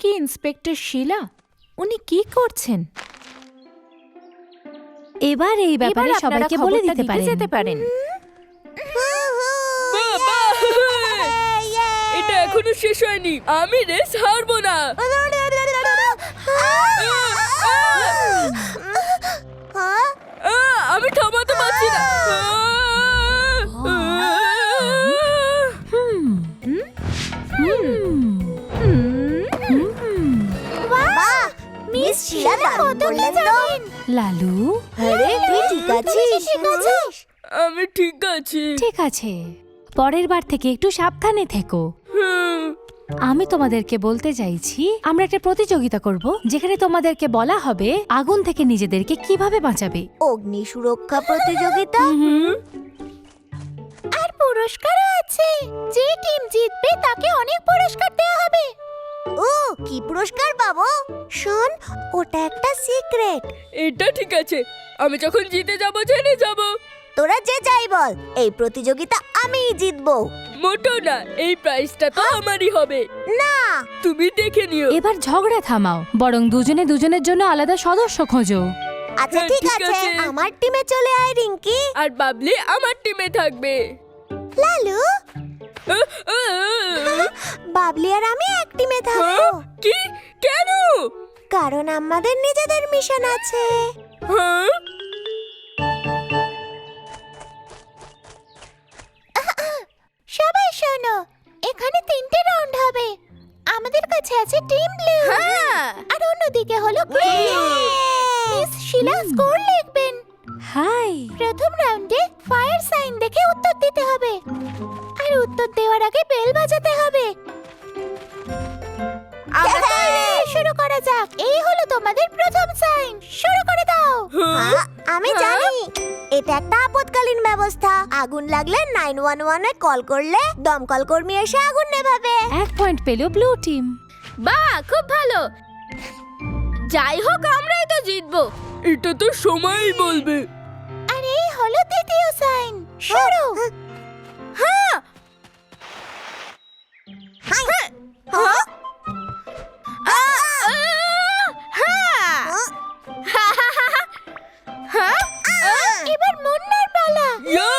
কি ইন্সপেক্টর শিলা? উনি কি করছেন? এবার এই ব্যাপারে সবাইকে বলে দিতে যেতে পারেন। এটা এখনো শেষ হয়নি, আমি রেস হারবো না। আমি থামাতে পারছি না। মিস শিলা দারুণ বললেন তো। লালু, আরে তুই ঠিক আছিস? আমি ঠিক আছি। ঠিক আছে, পরের বার থেকে একটু সাবধানে থেকো। আমি তোমাদেরকে বলতে চাইছি, আমরা একটা প্রতিযোগিতা করব যেখানে তোমাদেরকে বলা হবে আগুন থেকে নিজেদেরকে কিভাবে বাঁচাবে। অগ্নি সুরক্ষা প্রতিযোগিতা। আর পুরস্কারও আছে। যে টিম জিতবে তাকে অনেক পুরস্কার দেওয়া হবে। ও, কি পুরস্কার পাবো? শোন, ওটা একটা সিক্রেট। এটা ঠিক আছে, আমি যখন জিতে যাব জেনে যাব। তোরা যে যাই বল, এই প্রতিযোগিতা আমিই জিতবো। মোটো না, এই প্রাইজটা তো আমারই হবে। না, তুমি দেখে নিও। এবার ঝগড়া থামাও, বরং দুজনে দুজনের জন্য আলাদা সদস্য খোঁজো। আচ্ছা ঠিক আছে, আমার টিমে চলে আয় রিঙ্কি। আর বাবলি আমার টিমে থাকবে। লালু, বাবলি আর আমি এক টিমে থাকবো। কি? কেন? কারণ আমাদের নিজেদের মিশন আছে। হ্যাঁ? সবাই শোনো, এখানে 3টে রাউন্ড হবে। আমাদের কাছে আছে টিম ব্লু, আর অন্যদিকে হলো গ্রিন। মিস শিলা স্কোর লিখবেন। হাই, প্রথম রাউন্ডে ফায়ার সাইন দেখে উত্তর দিতে হবে, আর উত্তর দেওয়ার আগে বেল বাজাতে হবে। শুরু করা যাক। এই হলো তোমাদের প্রথম সাইন, শুরু করে দাও। আমি জানি, এটা একটা আপৎকালীন ব্যবস্থা। আগুন লাগলে 911 এ কল করলে দমকল কর্মী এসে আগুন নেভাবে। 1 পয়েন্ট পেল ব্লু টিম। বাহ, খুব ভালো। যাই হোক, আমরাই তো জিতবো। এটা তো সময়ই বলবে। আর এই হলো দ্বিতীয় সাইন, শুরু। হ্যাঁ। এবার মুন্নার পালা। ও,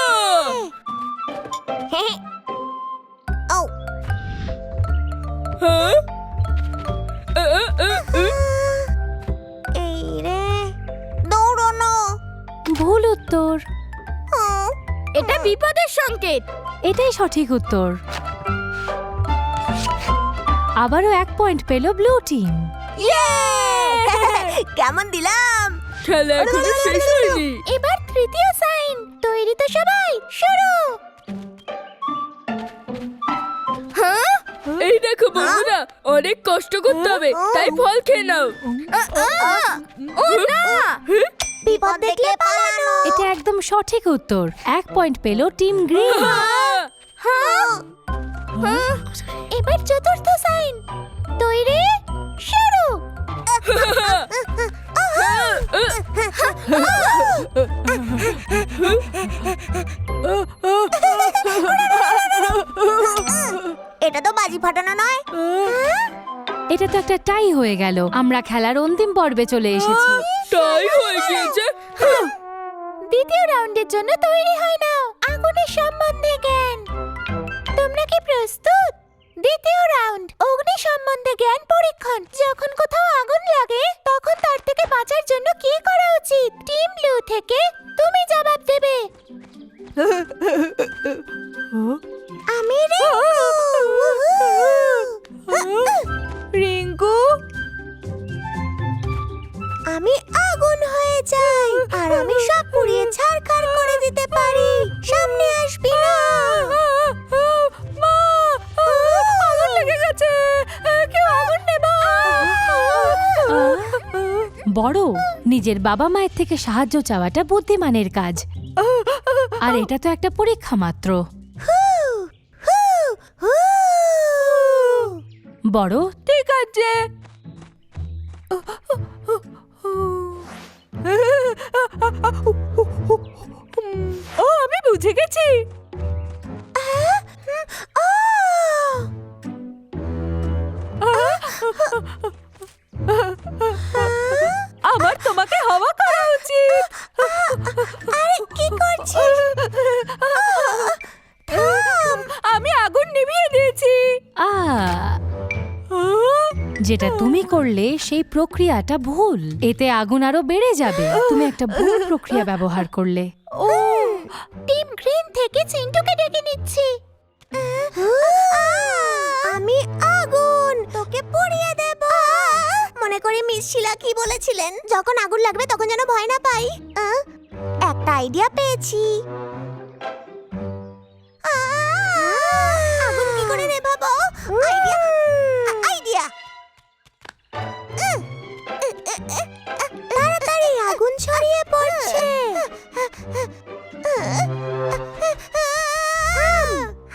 এই রে, দৌড়ানো। ভুল উত্তর। এটা বিপদের সংকেত। এটাই সঠিক উত্তর। আবারও 1 পয়েন্ট পেল ব্লু টিম। কেমন দিলাম? খেলা এখনো শেষ হয়নি। এবার তৃতীয় সাইন, তৈরি তো সবাই? শুরু। এই দেখো বন্ধুরা, অনেক কষ্ট করতে হবে, তাই ফল খেয়ে নাও। ও না, বিপদ দেখলে পালানো। এটা একদম সঠিক উত্তর। 1 পয়েন্ট পেল টিম গ্রিন। এবার চতুর্থ সাইন, তৈরি, শুরু। এটা তো বাজি ফাটানো নয়। এটা তো একটা টাই হয়ে গেল। আমরা খেলার অন্তিম পর্বে চলে এসেছি। তাই হয়ে গিয়েছে। দ্বিতীয় রাউন্ডের জন্য তৈরি হয় নাও। আগুনের সম্বন্ধে জ্ঞান। তোমরা কি প্রস্তুত? দ্বিতীয় রাউন্ড, অগ্নি সম্বন্ধে জ্ঞান পরীক্ষণ। যখন কোথাও আগুন লাগে তখন তার থেকে বাঁচার জন্য কি করা উচিত? টিম ব্লু থেকে তুমি জবাব দেবে। আমি রিঙ্কু, আমি আগুন হয়ে যাই, আর আমি সব পুড়িয়ে ছারখার করে দিতে পারি। সামনে আসবি না। আগুন লেগে গেছে, কেউ আগুন নেবা। বড়, নিজের বাবা মায়ের থেকে সাহায্য চাওয়াটা বুদ্ধিমানের কাজ। আর এটা তো একটা পরীক্ষা মাত্র। বড়, ঠিক আছে। ও, আমি বুঝে গেছি। আমি আগুন নিভিয়ে দিয়েছি। যেটা তুমি করলে সেই প্রক্রিয়াটা ভুল। এতে আগুন আরো বেড়ে যাবে। তুমি একটা ভুল প্রক্রিয়া ব্যবহার করলে। ও, টিম গ্রিন থেকে চিন্টুকে ডেকে নিচ্ছি। আমি আগুন তোকে পুড়িয়ে দেব। মনে করি মিস শিলা কি বলেছিলেন, যখন আগুন লাগবে তখন যেন ভয় না পাই। একটা আইডিয়া পেয়েছি। আগুন কি করে নেভাবো? Idea idea. তাড়াতাড়ি, আগুন ছড়িয়ে পড়ছে।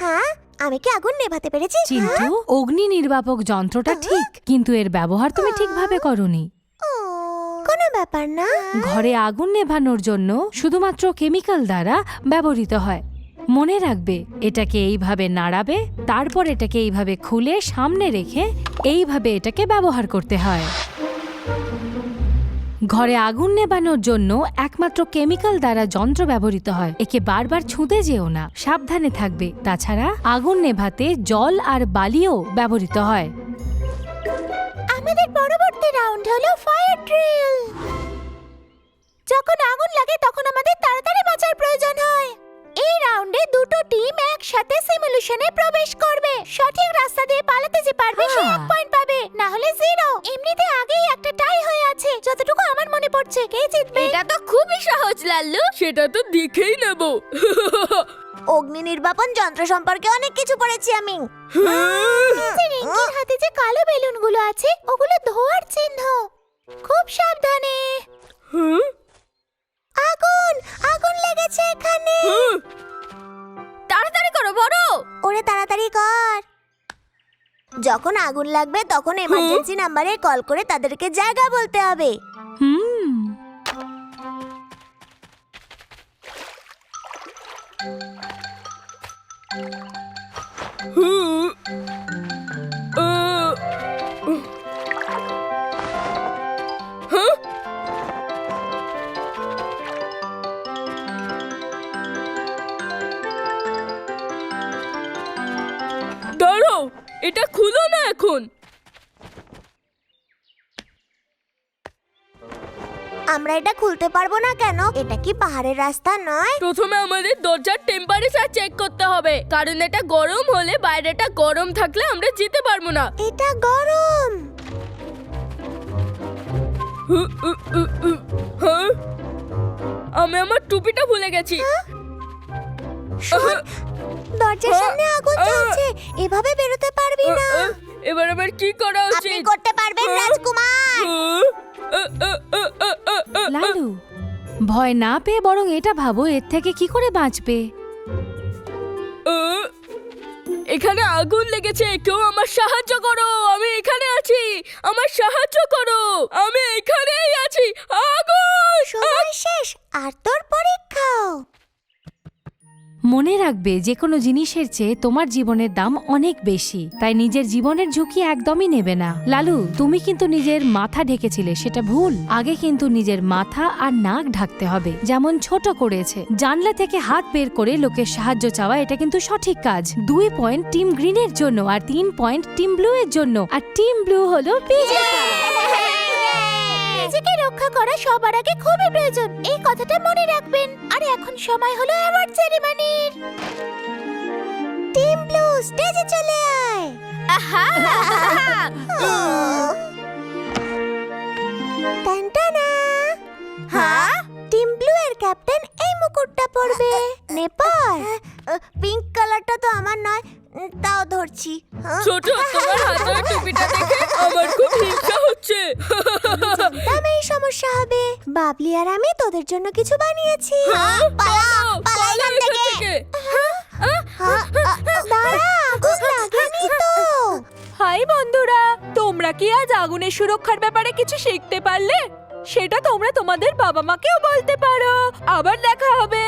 হ্যাঁ, আমি কি আগুন নেভাতে পেরেছি? চিন্টু, অগ্নি নির্বাপক যন্ত্রটা ঠিক, কিন্তু এর ব্যবহার তুমি ঠিকভাবে করনি। কোনো ব্যাপার না। ঘরে আগুন নেভানোর জন্য শুধুমাত্র কেমিক্যাল দ্বারা ব্যবহৃত হয়। মনে রাখবে, এটাকে এইভাবে নাড়াবে, তারপর এটাকে এইভাবে খুলে সামনে রেখে এইভাবে এটাকে ব্যবহার করতে হয়। ঘরে আগুন নেভানোর জন্য একমাত্র কেমিক্যাল দ্বারা যন্ত্র ব্যবহৃত হয়। একে বারবার ছুঁতে যেও না, সাবধানে থাকবে। তাছাড়া আগুন নেভাতে জল আর বালিও ব্যবহৃত হয়। আমাদের পরবর্তী রাউন্ড হলো ফায়ার ড্রিল। যখন আগুন লাগে তখন আমাদের তাড়াতাড়ি বাঁচার প্রয়োজন হয়। এই রাউন্ডে দুটো টিম একসাথে সিমুলেশনে প্রবেশ করবে। সঠিক রাস্তা দিয়ে পালাতে যে পারবে সে 1 পয়েন্ট পাবে, না হলে 0। এমনিতে আগেই একটা টাই হয়ে আছে, যতটুকু আমার মনে পড়ছে। কে জিতবে? এটা তো খুবই সহজ লাল্লু, সেটা তো দেখেই নেব। অগ্নি নির্বাপন যন্ত্র সম্পর্কে অনেক কিছু পড়েছি আমি। রিঙ্কির হাতে যে কালো বেলুনগুলো আছে ওগুলো ধোয়ার চিহ্ন। খুব সাবধানে। আগুন আগুন লেগেছে এখানে। তাড়াতাড়ি করো বড়। ওরে তাড়াতাড়ি কর। যখন আগুন লাগবে তখন এমার্জেন্সি নাম্বারে কল করে তাদেরকে জায়গা বলতে হবে। হুম, দাঁড়াও, এটা খুলো না এখন। আমরা এটা খুলতে পারবো না কেন? এটা কি পাহাড়ের রাস্তা নয়? প্রথমে আমাদের দরজার টেম্পারেচার চেক করতে হবে, কারণ এটা গরম হলে বাইরেটা গরম থাকলে আমরা যেতে পারবো না। এটা গরম। হ্যাঁ, আমি আমার টুপিটা ভুলে গেছি। দরজার সামনে আগুন জ্বলছে, এভাবে বেরোতে পারবি না। এবার আবার কি করা আপনি উচিত? করতে পারবেন রাজকুমার। লালু, ভয় না পেয়ে বরং এটা ভাবো, এর থেকে কি করে বাঁচবে। এখানে আগুন লেগেছে, কেউ আমার সাহায্য করো। আমি এখানে আছি, আমার সাহায্য করো। আমি এখানেই আছি। আগুন! সময় শেষ, আর তোর পরীক্ষাও। মনে রাখবে, যে কোনো জিনিসের চেয়ে তোমার জীবনের দাম অনেক বেশি, তাই নিজের জীবনের ঝুঁকি একদমই নেবে না। লালু, তুমি কিন্তু নিজের মাথা ঢেকেছিলে, সেটা ভুল। আগে কিন্তু নিজের মাথা আর নাক ঢাকতে হবে, যেমন ছোট করেছে। জানলা থেকে হাত বের করে লোকের সাহায্য চাওয়া, এটা কিন্তু সঠিক কাজ। 2 পয়েন্ট টিম গ্রিনের জন্য আর 3 পয়েন্ট টিম ব্লু এর জন্য, আর টিম ব্লু হলো বিজেতা। নিজেকে রক্ষা করা সবার আগে খুবই প্রয়োজন, এই কথাটা মনে রাখবেন। আর এখন সময় হলো অ্যাওয়ার্ড সেরিমনির। টিম ব্লু, স্টেজে চলে আয়। টানটানা। হ্যাঁ, টিম ব্লু এর ক্যাপ্টেন এই মুকুটটা পরবে। নেপাল, পিঙ্ক কালারটা তো আমার নয়, তাও ধরছি। ছোট, তোমার হাতের টুপিটা দেখে আমার খুব হিংসা হচ্ছে। দামেই সমস্যা হবে। বাবলি আর আমি তোদের জন্য কিছু বানিয়েছি। পালা, পালা এখান থেকে। দাঁড়া, আগুন লাগেনি তো। হাই বন্ধুরা, তোমরা কি আজ আগুনের সুরক্ষার ব্যাপারে কিছু শিখতে পারলে? সেটা তোমরা তোমাদের বাবা মাকেও বলতে পারো। আবার দেখা হবে।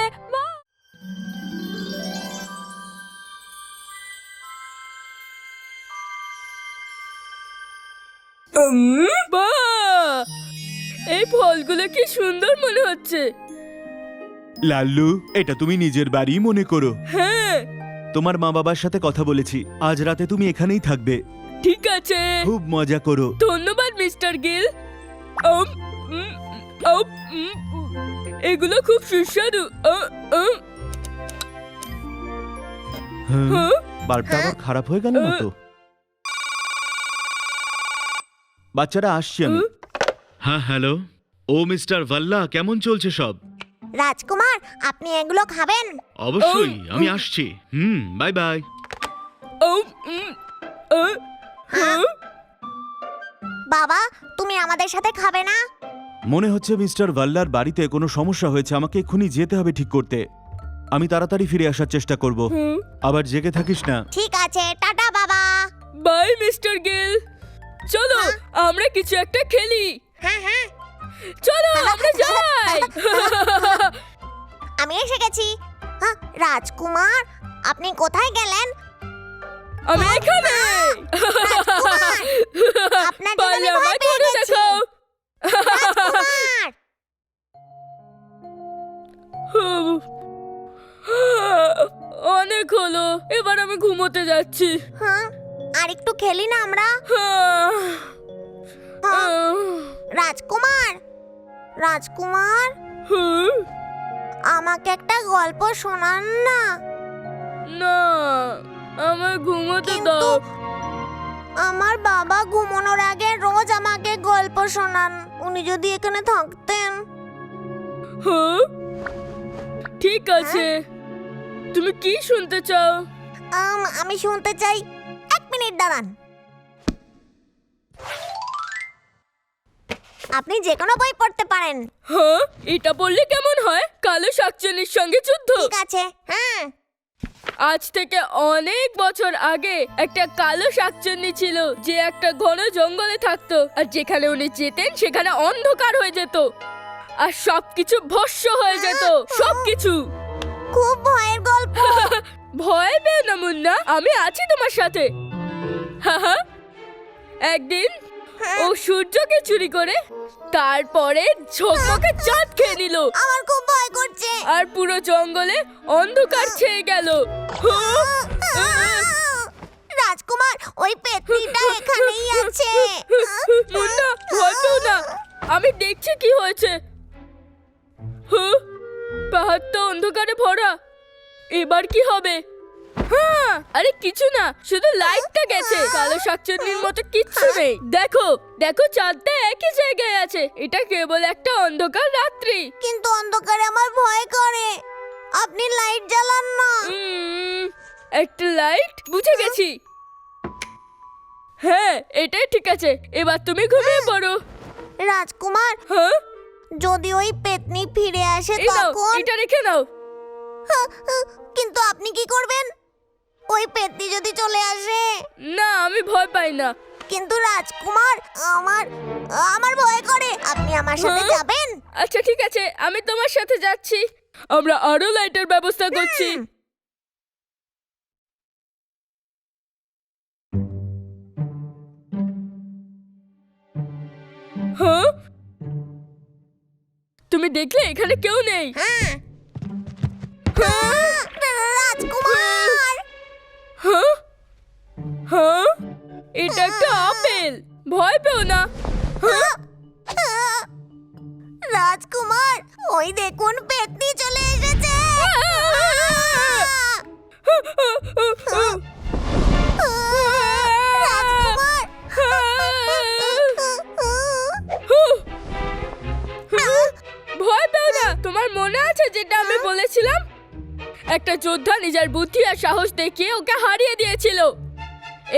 বাহ, এই ফলগুলো কি সুন্দর মনে হচ্ছে। লাল্লু, এটা তুমি নিজের বাড়ি মনে করো। হ্যাঁ তোমার মা বাবার সাথে কথা বলেছি, আজ রাতে তুমি এখানেই থাকবে। ঠিক আছে, খুব মজা করো। ধন্যবাদ মিস্টার গিল। উম, উম, উম, এগুলো খুব সুস্বাদু। হ্যাঁ, হ্যাঁ? বাল্বটা আবার খারাপ হয়ে গেল না তো? বাচ্চারা, আসছি আমি। হ্যাঁ, হ্যালো। ও মিস্টার ভাল্লা, কেমন চলছে সব? রাজকুমার, আপনি এগুলো খাবেন? অবশ্যই, আমি আসছি। Bye bye. বাবা, তুমি আমাদের সাথে খাবে না? মনে হচ্ছে মিস্টার ভাল্লার বাড়িতে কোনো সমস্যা হয়েছে, আমাকে এক্ষুনি যেতে হবে ঠিক করতে। আমি তাড়াতাড়ি ফিরে আসার চেষ্টা করব। আবার জেগে থাকিস না। ঠিক আছে, টাটা বাবা। Bye mister Gill. চলো আমরা কিছু একটা খেলি। হ্যাঁ হ্যাঁ, চলো আমরা যাই। আমি এসে গেছি। হ্যাঁ, রাজকুমার, আপনি কোথায় গেলেন? আমি এখানে। রাজকুমার, আপনার জন্য পারলে আমি ভয় আমায় পেয়ে ধরে গেছি। দেখাও। রাজকুমার! অনেক হলো, এবার আমি ঘুমোতে যাচ্ছি। হ্যাঁ, আর একটু খেলি না আমরা? রাজকুমার, রাজকুমার, আমাকে একটা গল্প শোনান না। না, আমায় ঘুমোতে কিন্তু দাও। আমার বাবা ঘুমানোর আগে রোজ আমাকে গল্প শোনান। উনি যদি এখানে থাকতেন। হ্যাঁ? ঠিক আছে, তুমি কি শুনতে চাও? আমি শুনতে চাই। 1 মিনিট দাঁড়ান। আপনি যে কোনো বই পড়তে পারেন। হ্যাঁ, এটা বললে কেমন হয়? কালো শাকচুন্নির সঙ্গে যুদ্ধ। ঠিক আছে, হ্যাঁ। আজ থেকে অনেক বছর আগে একটা কালো শাকচুন্নি ছিল, যে একটা ঘন জঙ্গলে থাকতো। আর যেখানে উনি যেতেন সেখানে অন্ধকার হয়ে যেত, আর সবকিছু ভস্ম হয়ে যেত। সবকিছু। খুব ভয়ের গল্প। ভয় পেও না মুন্না, আমি আছি তোমার সাথে। হাহা। একদিন ও সূর্যকে চুরি করে তারপরে ঝকমকে চাঁদ খেয়ে নিল, আমার খুব ভয় করছে। আর পুরো জঙ্গলে অন্ধকার ছেয়ে গেল। রাজকুমার, ওই পেতনিটা এখানেই আছে। মুন্না, ভয় পেও না, আমি দেখছি কি হয়েছে। পাহাড়টা অন্ধকারে ভরা, এবার কি হবে? হ্যাঁ, আরে কিছু না, শুধু লাইটটা গেছে। কালো শাকচুন্নির মতো কিচ্ছু নেই। দেখো দেখো, চাঁদটা একই জায়গায় আছে। এটা কেবল একটা অন্ধকার রাত্রি। কিন্তু অন্ধকারে আমার ভয় করে। আপনি লাইট জ্বালান না। একটা লাইট, বুঝে গেছি। হ্যাঁ, এটাই ঠিক আছে। এবার তুমি ঘুমিয়ে পড়ো। রাজকুমার, হ্যাঁ, যদি ওই পেতনি ফিরে আসে এই নাও, তখন? এটা রেখে নাও। কিন্তু আপনি কি করবেন ওই পেতনি যদি চলে আসে? না, আমি ভয় পাই না। কিন্তু রাজকুমার, আমার আমার ভয় করে। আপনি আমার সাথে হ্যাঁ? যাবেন? আচ্ছা ঠিক আছে, আমি তোমার সাথে যাচ্ছি। আমরা আরো লাইটের ব্যবস্থা করছি। হ্যাঁ, তুমি দেখলে এখানে কেউ নেই। হ্যাঁ। রাজকুমার! হ্যাঁ হ্যাঁ, এটা একটা আপেল। ভয় পেও না। রাজকুমার, ওই দেখুন পেতনি চলে এসেছে। রাজকুমার! ভয় পেও না। তোমার মনে আছে যেটা আমি বলেছিলাম? একটা যোদ্ধা নিজের বুদ্ধি আর সাহস দেখিয়ে ওকে হারিয়ে দিয়েছিল।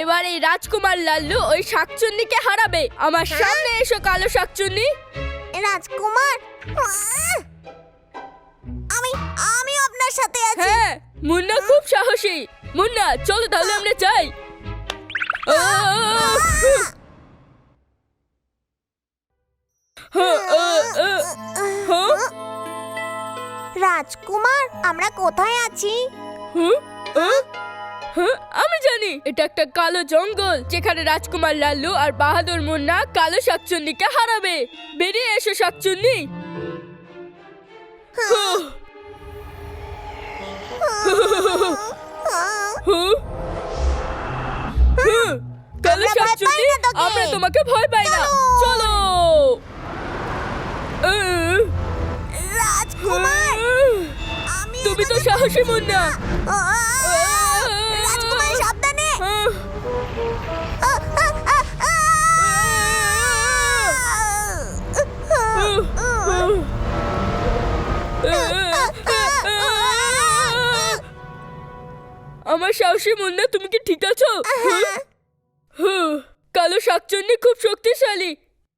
এবার এই রাজকুমার লাল্লু ওই শাকচুন্নিকে হারাবে। আমার সামনে এসো কালো শাকচুন্নি। রাজকুমার, আমি আমি আপনার সাথে আছি। হ্যাঁ, মুন্না খুব সাহসী। মুন্না, চলো তাহলে আমরা যাই। রাজকুমার, আমরা কোথায় আছি? আমি জানি, এটা একটা কালো জঙ্গল, যেখানে রাজকুমার লাল্লু আর বাহাদুর মুন্না কালো শাকচুন্নিকে হারাবে। বেরিয়ে এসো শাকচুন্নি। আগে আমরা তোমাকে ভয় পাই না, চলো। রাজকুমার আমি তুমি তো সাহসী মুন্না। রাজকুমার সাবধানে আমার সাহসী মুন্না, তুমি কি ঠিক আছো? কালো শাকচুন্নি খুব শক্তিশালী,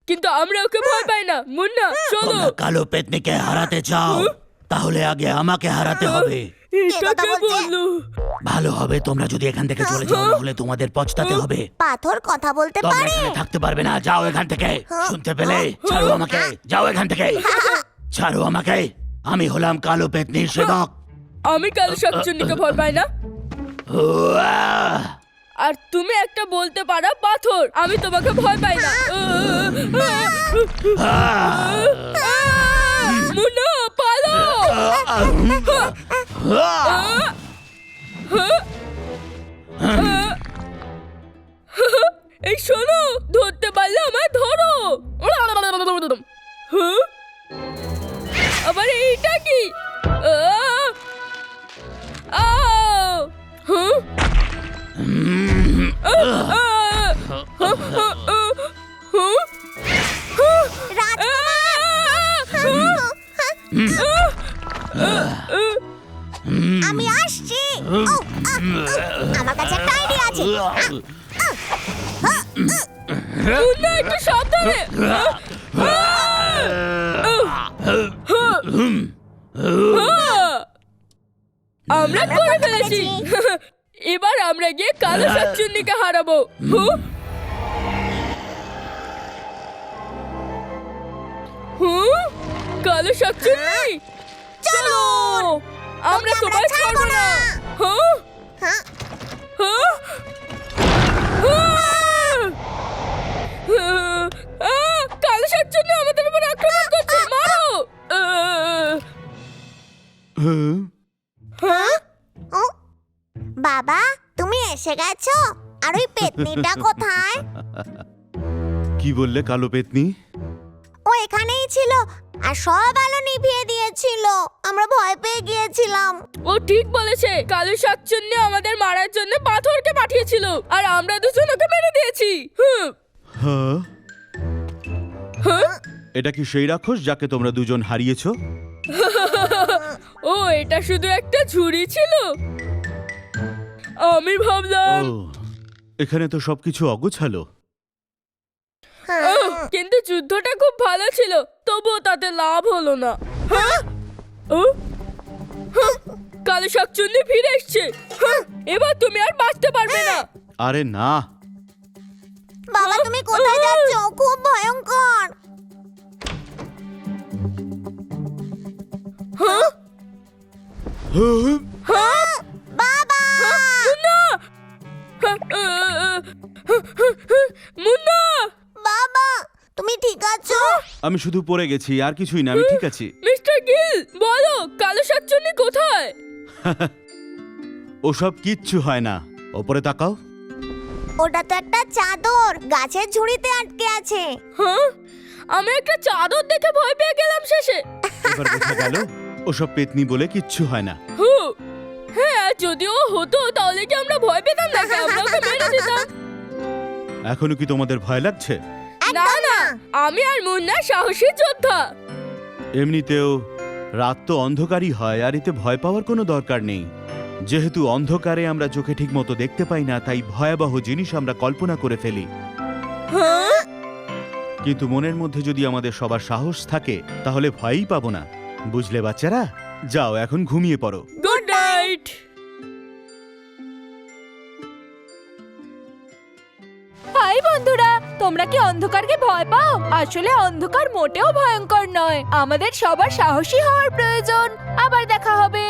কিন্তু আমরা ওকে ভয় পাই না। মুন্না চলো। তোমরা কালো পেতনিকে হারাতে চাও, তাহলে আগে আমাকে হারাতে হবে। এটা কথা কে বলছে? বললো? ভালো হবে তোমরা যদি এখান থেকে চলে যাও, তাহলে তোমাদের পছতাতে হবে। পাথর কথা বলতে তোমরা পারে এখানে থাকতে পারবে না, যাও এখান থেকে। শুনতে পেলে? ছাড়ো আমাকে, যাও এখান থেকে, ছাড়ো আমাকে। আমি হলাম কালো পেতনির সেবক। আমি কালো শাকচুন্নিকে ভয় পাই না, উয়া! আর তুমি একটা বলতে পারো পাথর, আমি তোমাকে ভয় পাই না। মুন্না পালো। এই শোনো, ধরতে পারলে আমায় ধরো। আবার এইটা কি? আমি আসছি আমার কাছে একটা আইডিয়া আছে মুন্না একটু সাবধানে। আমরা করে ফেলেছি। এবার আমরা গিয়ে কালো শাকচুন্নিকে হারাবো। কালো শাকচুন্নি চলো, আমরা তোমায় ছাড়বো না। কালো শাকচুন্নি আমাদের উপর আক্রমণ করছে, মারো। বাবা তুমি এসে গেছো আর ওই পেতনিটা কোথায় কি বললে কালো পেতনি? ও এখানেই ছিল আর সব আলো নিভিয়ে দিয়েছিল, আমরা ভয় পেয়ে গিয়েছিলাম। ও ঠিক বলেছে, কালো শাকচুন্নি আমাদের মারার জন্য পাথরকে পাঠিয়েছিল, আর আমরা দুজন ওকে মেরে দিয়েছি। হ্যাঁ, এটা কি সেই রাক্ষস যাকে তোমরা দুজন হারিয়েছো? ও এটা শুধু একটা ঝুড়ি ছিল, আমি ভাবলাম। ও, এখানে তো সবকিছু অগোছালো। কিন্তু যুদ্ধটা খুব ভালো ছিল, তবুও তাতে লাভ হলো না। কালো শাকচুন্নি ফিরে এসছে, এবার তুমি আর বাঁচতে পারবে না। আরে না, বাবা তুমি কোথায় যাচ্ছো? খুব ভয়ঙ্কর। বাবা মুন্না! মুন্না! বাবা তুমি ঠিক আছো? আমি শুধু পড়ে গেছি, আর কিছুই না, আমি ঠিক আছি। মিস্টার গিল, বলো কালো শাকচুন্নি কোথায়? ওসব কিচ্ছু হয় না, ওপরে তাকাও। ওটা তো একটা চাদর গাছের ঝুড়িতে আটকে আছে। হ্যাঁ, আমি একটা চাদর দেখে ভয় পেয়ে গেলাম শেষে। এবার বোঝা গেল ওসব পেতনি বলে কিচ্ছু হয় না। হ্যাঁ, যদিও হতো তাহলে কি আমরা ভয় পেতাম না? আমরা ওকে মেরে দিতাম। এখনো কি তোমাদের ভয় লাগছে? না না, আমি আর মুন্না সাহসী যোদ্ধা। এমনিতেও রাত তো অন্ধকারই হয়, আর এতে ভয় পাওয়ার কোনো দরকার নেই। যেহেতু অন্ধকারে আমরা চোখে ঠিক মতো দেখতে পাই না, তাই ভয়াবহ জিনিস আমরা কল্পনা করে ফেলি। কিন্তু মনের মধ্যে যদি আমাদের সবার সাহস থাকে, তাহলে ভয়ই পাবো না। বুঝলে বাচ্চারা? যাও এখন ঘুমিয়ে পড়ো। Good night. হাই বন্ধুরা, তোমরা কি অন্ধকারকে ভয় পাও? আসলে অন্ধকার মোটেও ভয়ঙ্কর নয়, আমাদের সবার সাহসী হওয়ার প্রয়োজন। আবার দেখা হবে।